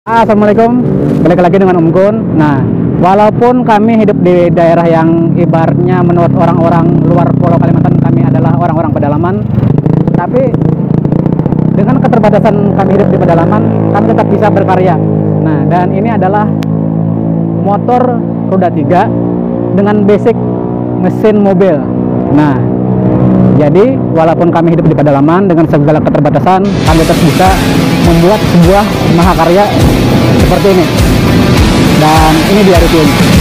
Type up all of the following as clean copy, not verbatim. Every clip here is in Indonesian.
Assalamualaikum, balik lagi dengan Om Gun. Nah, walaupun kami hidup di daerah yang ibaratnya menurut orang-orang luar Pulau Kalimantan kami adalah orang-orang pedalaman, tapi dengan keterbatasan kami hidup di pedalaman, kami tetap bisa berkarya. Nah, dan ini adalah motor roda 3 dengan basic mesin mobil. Nah, jadi walaupun kami hidup di pedalaman dengan segala keterbatasan, kami tetap bisa membuat sebuah mahakarya seperti ini. Dan ini dia reviewnya.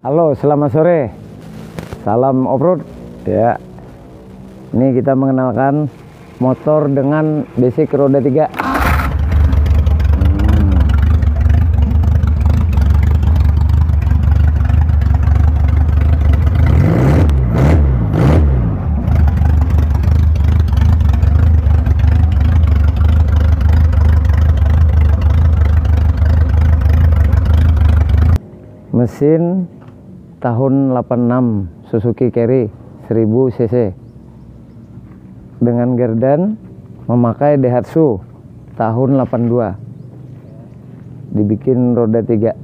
Halo, selamat sore. Salam off-road ya. Ini kita mengenalkan motor dengan basic roda 3. Mesin tahun 86 Suzuki Carry 1000 cc dengan gerdan memakai Daihatsu tahun 82, dibikin roda 3.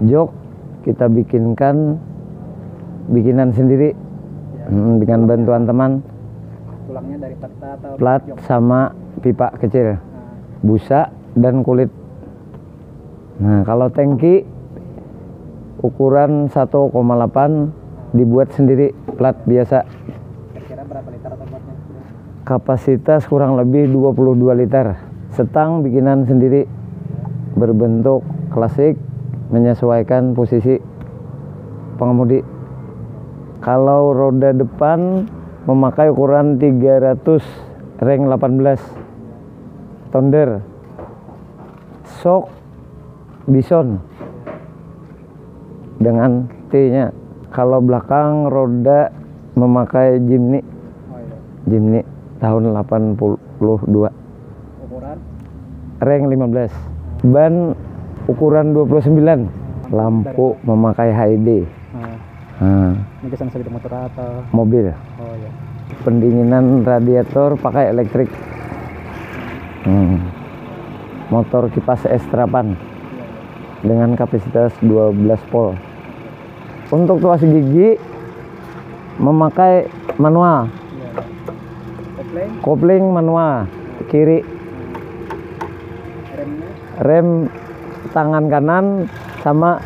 Jok kita bikinan sendiri dengan bantuan teman. Tulangnya dari plat sama pipa kecil, busa dan kulit. Nah, kalau tangki ukuran 1,8 dibuat sendiri, plat biasa. Kira-kira berapa liter atau buatnya? Kapasitas kurang lebih 22 liter. Setang bikinan sendiri, berbentuk klasik, menyesuaikan posisi pengemudi. Kalau roda depan memakai ukuran 300 ring 18 Thunder. Shock Bison dengan T-nya. Kalau belakang roda memakai Jimny. Jimny tahun 82. Ukuran Ring 15. Ban ukuran 29. Lampu memakai HD. Ini kesan sepeda motor atau Mobil. oh ya. Pendinginan radiator pakai elektrik. Motor kipas S8 dengan kapasitas 12 volt. Untuk tuas gigi memakai manual. Kopling manual kiri. Rem tangan kanan sama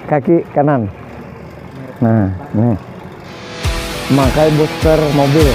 kaki kanan. Nah, nih. Memakai booster mobil.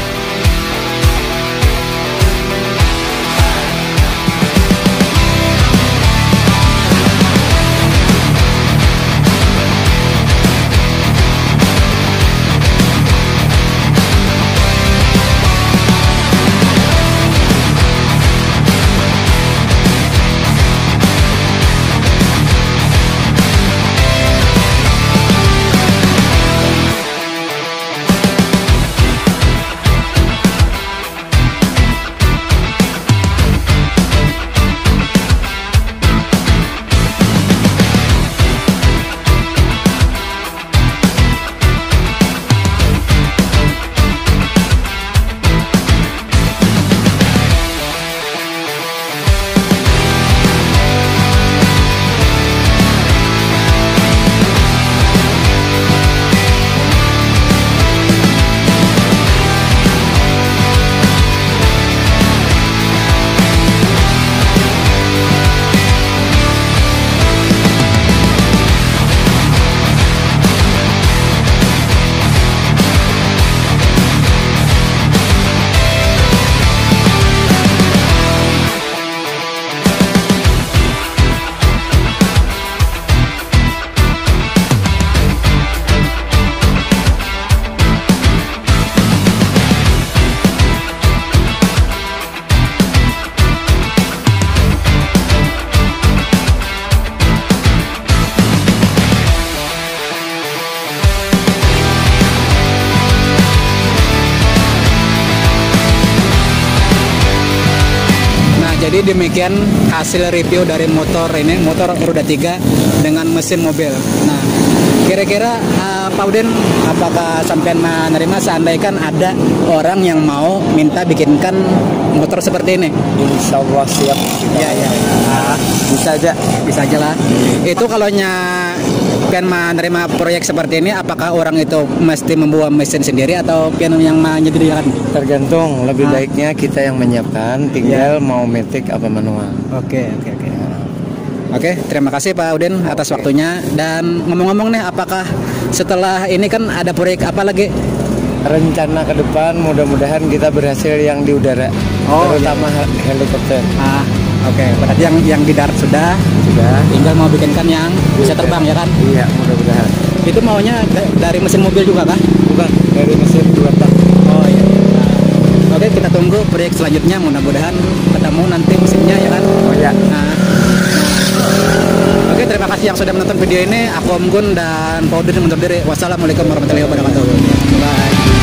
jadi demikian hasil review dari motor ini, motor roda 3 dengan mesin mobil. Nah, kira-kira Pak Udin, apakah sampean menerima seandainya ada orang yang mau minta bikinkan motor seperti ini? Insya Allah siap. Iya, iya. Bisa aja. Bisa aja lah. Itu kalau pian menerima proyek seperti ini, apakah orang itu mesti membawa mesin sendiri atau pian yang menyediakan? Tergantung. Lebih baiknya kita yang menyiapkan. Tinggal mau metik apa manual. Oke. Oke, terima kasih Pak Udin atas waktunya. Dan ngomong-ngomong nih, apakah setelah ini kan ada proyek apa lagi? Rencana ke depan mudah-mudahan kita berhasil yang di udara. Terutama helikopter. Oke. Berarti yang di darat sudah. Tinggal mau bikinkan yang bisa terbang ya kan? Iya, mudah-mudahan. Itu maunya dari mesin mobil juga kah? Bukan, dari mesin 2 tak. Oh iya. Oke, kita tunggu proyek selanjutnya, mudah-mudahan ketemu nanti mesinnya ya kan? Oh ya. Oke, terima kasih yang sudah menonton video ini. Aku Om Gun dan Pak Udin undur diri. Wassalamualaikum warahmatullahi wabarakatuh. Bye.